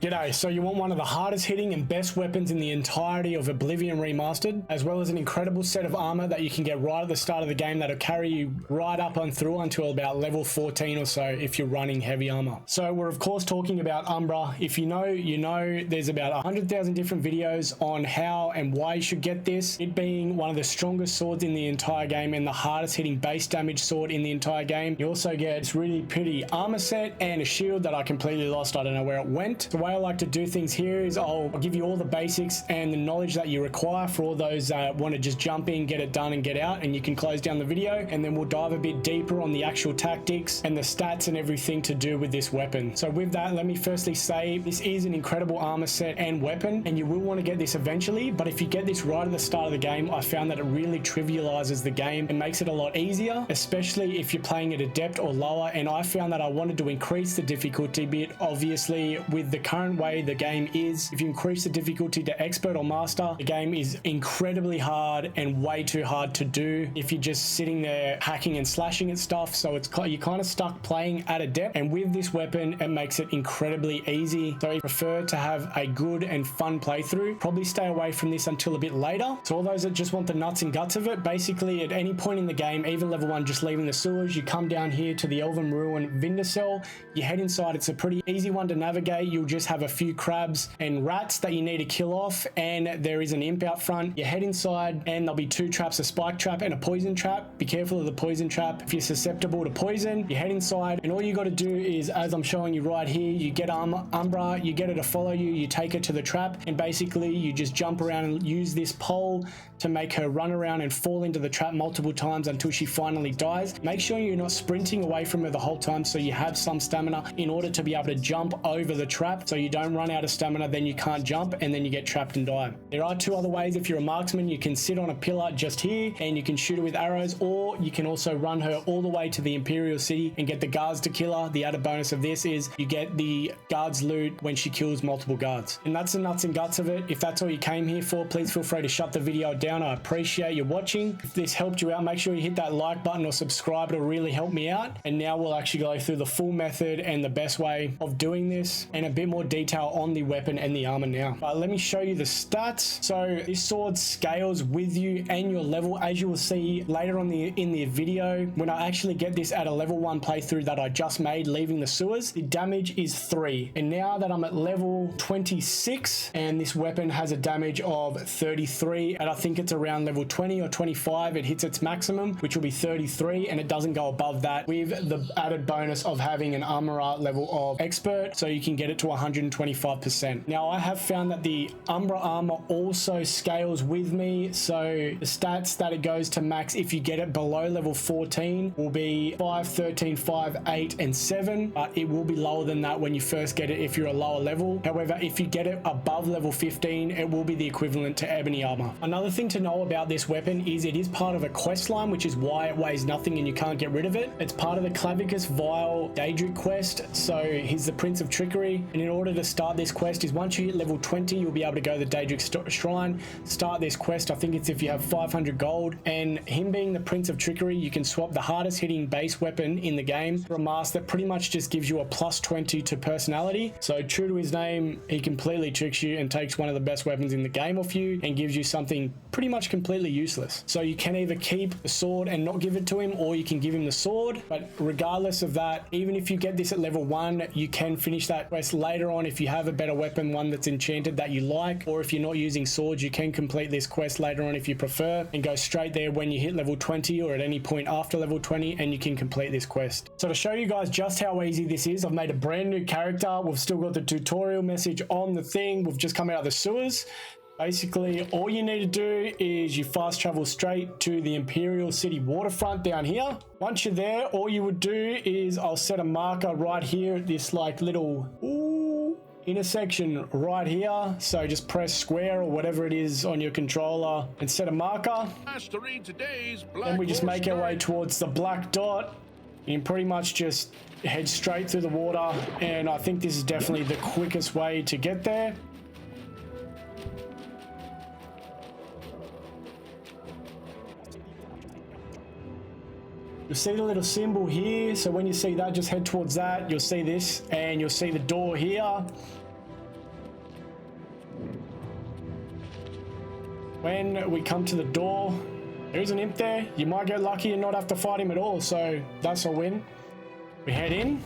G'day, so you want one of the hardest hitting and best weapons in the entirety of Oblivion Remastered, as well as an incredible set of armor that you can get right at the start of the game that'll carry you right up and through until about level 14 or so if you're running heavy armor. So we're of course talking about Umbra. If you know, you know. There's about 100,000 different videos on how and why you should get this. It being one of the strongest swords in the entire game and the hardest hitting base damage sword in the entire game. You also get this really pretty armor set and a shield that I completely lost. I don't know where it went. The way I like to do things here is I'll give you all the basics and the knowledge that you require for all those that want to just jump in, get it done and get out, and you can close down the video, and then we'll dive a bit deeper on the actual tactics and the stats and everything to do with this weapon. So with that, let me firstly say this is an incredible armor set and weapon, and you will want to get this eventually, but if you get this right at the start of the game, I found that it really trivializes the game and makes it a lot easier, especially if you're playing at adept or lower. And I found that I wanted to increase the difficulty bit. Obviously, with the current way the game is, if you increase the difficulty to expert or master, the game is incredibly hard and way too hard to do if you're just sitting there hacking and slashing at stuff. So it's you're kind of stuck playing at adept, and with this weapon it makes it incredibly easy. So if you prefer to have a good and fun playthrough, probably stay away from this until a bit later. So all those that just want the nuts and guts of it, basically at any point in the game, even level 1, just leaving the sewers, you come down here to the Elven Ruin Vendor Cell, you head inside. It's a pretty easy one to navigate. You'll just have a few crabs and rats that you need to kill off, and there is an imp out front. You head inside and there'll be 2 traps, a spike trap and a poison trap. Be careful of the poison trap if you're susceptible to poison. You head inside and all you got to do is, as I'm showing you right here, you get Umbra, you get her to follow you, you take her to the trap, and basically you just jump around and use this pole to make her run around and fall into the trap multiple times until she finally dies. Make sure you're not sprinting away from her the whole time, so you have some stamina in order to be able to jump over the trap, so you don't run out of stamina, then you can't jump and then you get trapped and die. There are 2 other ways. If you're a marksman, you can sit on a pillar just here and you can shoot her with arrows, or you can also run her all the way to the Imperial City and get the guards to kill her. The added bonus of this is you get the guards loot when she kills multiple guards. And that's the nuts and guts of it. If that's all you came here for, please feel free to shut the video down. I appreciate you watching. If this helped you out, make sure you hit that like button or subscribe. It'll really help me out. And now we'll actually go through the full method and the best way of doing this and a bit more detail on the weapon and the armor now. But let me show you the stats. So this sword scales with you and your level, as you will see later on in the video. When I actually get this at a level 1 playthrough that I just made leaving the sewers, the damage is 3. And now that I'm at level 26 and this weapon has a damage of 33, and I think it's around level 20 or 25 it hits its maximum, which will be 33, and it doesn't go above that, with the added bonus of having an armorer level of expert, so you can get it to 125%. Now I have found that the Umbra armor also scales with me, so the stats that it goes to max if you get it below level 14 will be 5, 13, 5, 8 and 7, but it will be lower than that when you first get it if you're a lower level. However, if you get it above level 15, it will be the equivalent to ebony armor. Another thing to know about this weapon is it is part of a quest line, which is why it weighs nothing and you can't get rid of it. It's part of the Clavicus Vial Daedric quest, so he's the Prince of Trickery, and in order to start this quest is once you hit level 20, you'll be able to go to the Daedric Shrine, start this quest. I think it's if you have 500 gold, and him being the Prince of Trickery, you can swap the hardest hitting base weapon in the game for a mask that pretty much just gives you a plus 20 to personality. So true to his name, he completely tricks you and takes one of the best weapons in the game off you and gives you something pretty much completely useless. So you can either keep the sword and not give it to him, or you can give him the sword. But regardless of that, even if you get this at level 1, you can finish that quest later on if you have a better weapon, one that's enchanted that you like, or if you're not using swords, you can complete this quest later on if you prefer and go straight there when you hit level 20 or at any point after level 20, and you can complete this quest. So to show you guys just how easy this is, I've made a brand new character. We've still got the tutorial message on the thing. We've just come out of the sewers. Basically, all you need to do is you fast travel straight to the Imperial City waterfront down here. Once you're there, all you would do is I'll set a marker right here at this like little intersection right here. So just press square or whatever it is on your controller and set a marker. Then we just make our way towards the black dot. You can pretty much just head straight through the water, and I think this is definitely the quickest way to get there. You'll see the little symbol here, so when you see that, just head towards that. You'll see this, and you'll see the door here. When we come to the door, there is an imp there. You might get lucky and not have to fight him at all, so that's a win. We head in.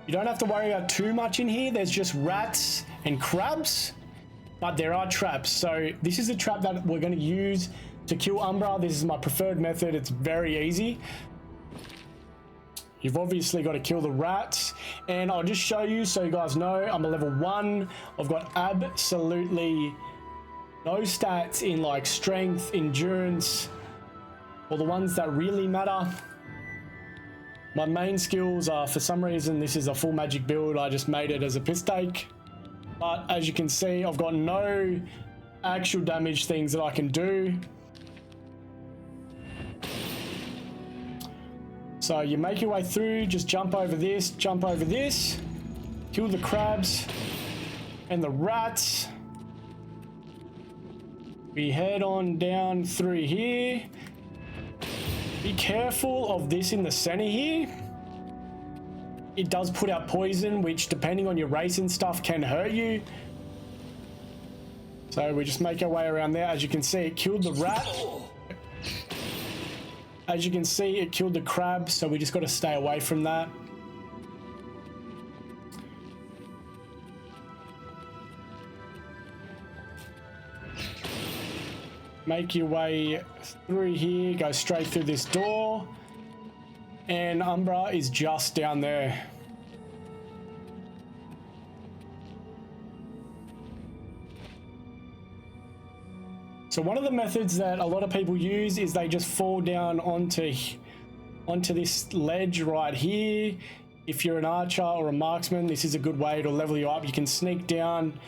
You don't have to worry about too much in here. There's just rats and crabs, but there are traps. So this is a trap that we're going to use to kill Umbra. This is my preferred method. It's very easy. You've obviously got to kill the rats, and I'll just show you so you guys know I'm a level 1. I've got absolutely no stats in like strength, endurance, or the ones that really matter. My main skills are, for some reason, this is a full magic build. I just made it as a piss take. But as you can see, I've got no actual damage things that I can do. So you make your way through, just jump over this, kill the crabs and the rats. We head on down through here. Be careful of this in the center here. It does put out poison, which depending on your race and stuff can hurt you. So we just make our way around there. As you can see, it killed the rat. As you can see, it killed the crab, so we just got to stay away from that. Make your way through here, go straight through this door, and Umbra is just down there. So one of the methods that a lot of people use is they just fall down onto this ledge right here. If you're an archer or a marksman, this is a good way to level you up. You can sneak down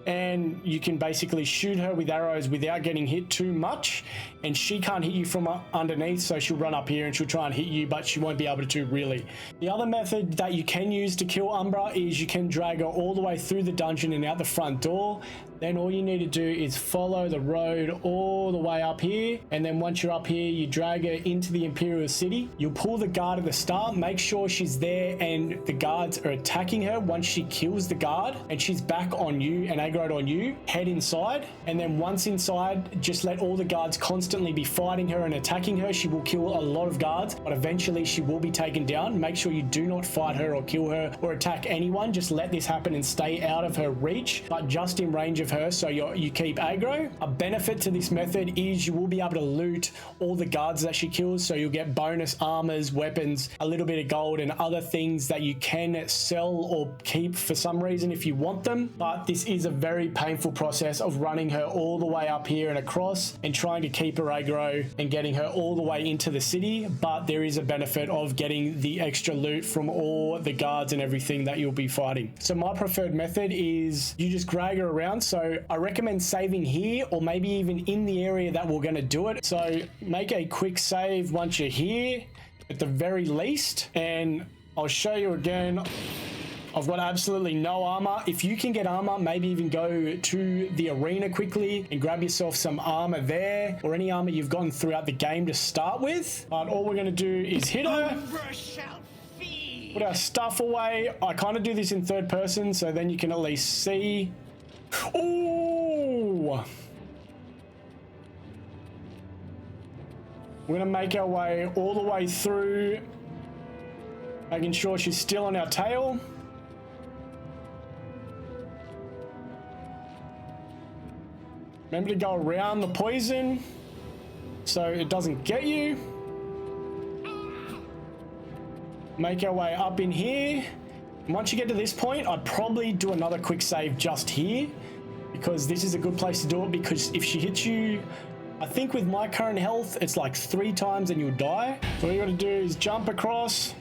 and you can basically shoot her with arrows without getting hit too much, and she can't hit you from underneath, so she'll run up here and she'll try and hit you, but she won't be able to really. The other method that you can use to kill Umbra is you can drag her all the way through the dungeon and out the front door. Then all you need to do is follow the road all the way up here, and then once you're up here, you drag her into the Imperial City. You'll pull the guard at the start, make sure she's there and the guards are attacking her. Once she kills the guard and she's back on you and aggroed on you, head inside, and then once inside, just let all the guards constantly be fighting her and attacking her. She will kill a lot of guards, but eventually she will be taken down. Make sure you do not fight her or kill her or attack anyone. Just let this happen and stay out of her reach, but just in range of her, so you keep aggro. A benefit to this method is you will be able to loot all the guards that she kills, so you'll get bonus armors, weapons, a little bit of gold, and other things that you can sell or keep for some reason if you want them. But this is a very painful process of running her all the way up here and across and trying to keep her aggro and getting her all the way into the city. But there is a benefit of getting the extra loot from all the guards and everything that you'll be fighting. So my preferred method is you just drag her around. So I recommend saving here, or maybe even in the area that we're going to do it. So make a quick save once you're here at the very least, and I'll show you again. I've got absolutely no armor. If you can get armor, maybe even go to the arena quickly and grab yourself some armor there, or any armor you've gotten throughout the game to start with. But all we're going to do is hit her, put our stuff away. I kind of do this in third person, so then you can at least see. Ooh! We're going to make our way all the way through, making sure she's still on our tail. Remember to go around the poison so it doesn't get you. Make our way up in here. And once you get to this point, I'd probably do another quick save just here, because this is a good place to do it, because if she hits you, I think with my current health, it's like 3 times and you'll die. So all you gotta do is jump across.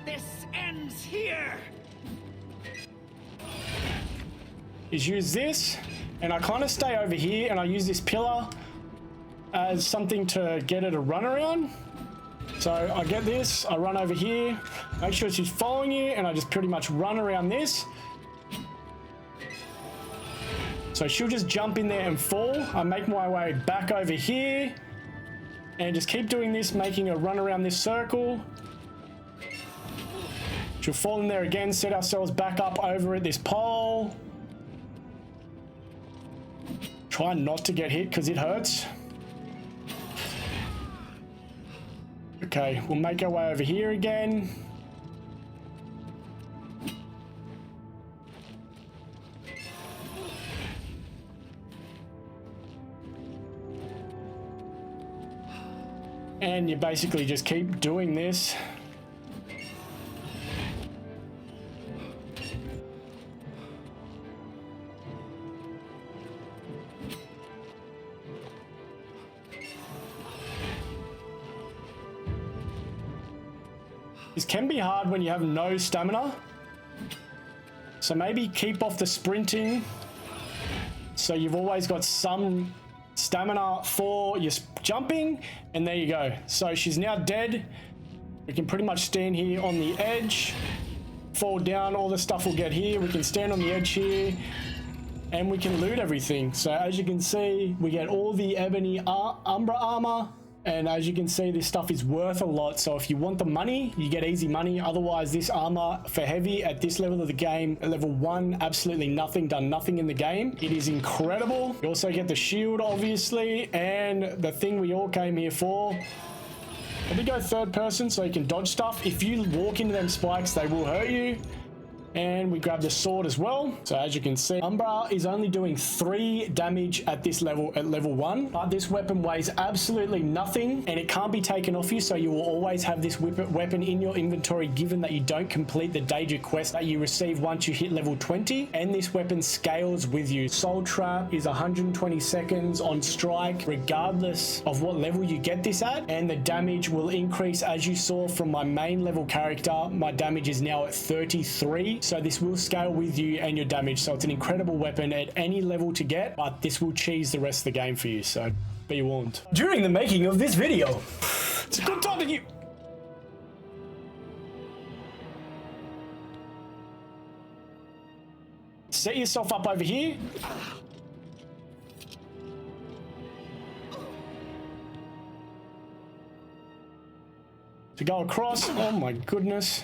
This ends here. Is use this, and I kind of stay over here and I use this pillar as something to get her to run around. So I get this, I run over here, make sure she's following you, and I just pretty much run around this. So she'll just jump in there and fall. I make my way back over here and just keep doing this, making her run around this circle. She'll fall in there again, set ourselves back up over at this pole. Try not to get hit because it hurts. Okay, we'll make our way over here again. And you basically just keep doing this. This can be hard when you have no stamina. So maybe keep off the sprinting. So you've always got some stamina for your jumping. And there you go. So she's now dead. We can pretty much stand here on the edge. Fall down, all the stuff will get here. We can stand on the edge here. And we can loot everything. So as you can see, we get all the ebony Umbra armor. And as you can see, this stuff is worth a lot. So if you want the money, you get easy money. Otherwise, this armor for heavy at this level of the game, at level 1, absolutely nothing, done nothing in the game. It is incredible. You also get the shield, obviously, and the thing we all came here for. Let me go third person so you can dodge stuff. If you walk into them spikes, they will hurt you. And we grab the sword as well. So as you can see, Umbra is only doing 3 damage at this level, at level 1. But this weapon weighs absolutely nothing and it can't be taken off you. So you will always have this weapon in your inventory given that you don't complete the danger quest that you receive once you hit level 20. And this weapon scales with you. Soul Trap is 120 seconds on strike regardless of what level you get this at. And the damage will increase as you saw from my main level character. My damage is now at 33. So this will scale with you and your damage. So it's an incredible weapon at any level to get, but this will cheese the rest of the game for you. So be warned. During the making of this video, it's a good time to get... Set yourself up over here. To go across. Oh my goodness.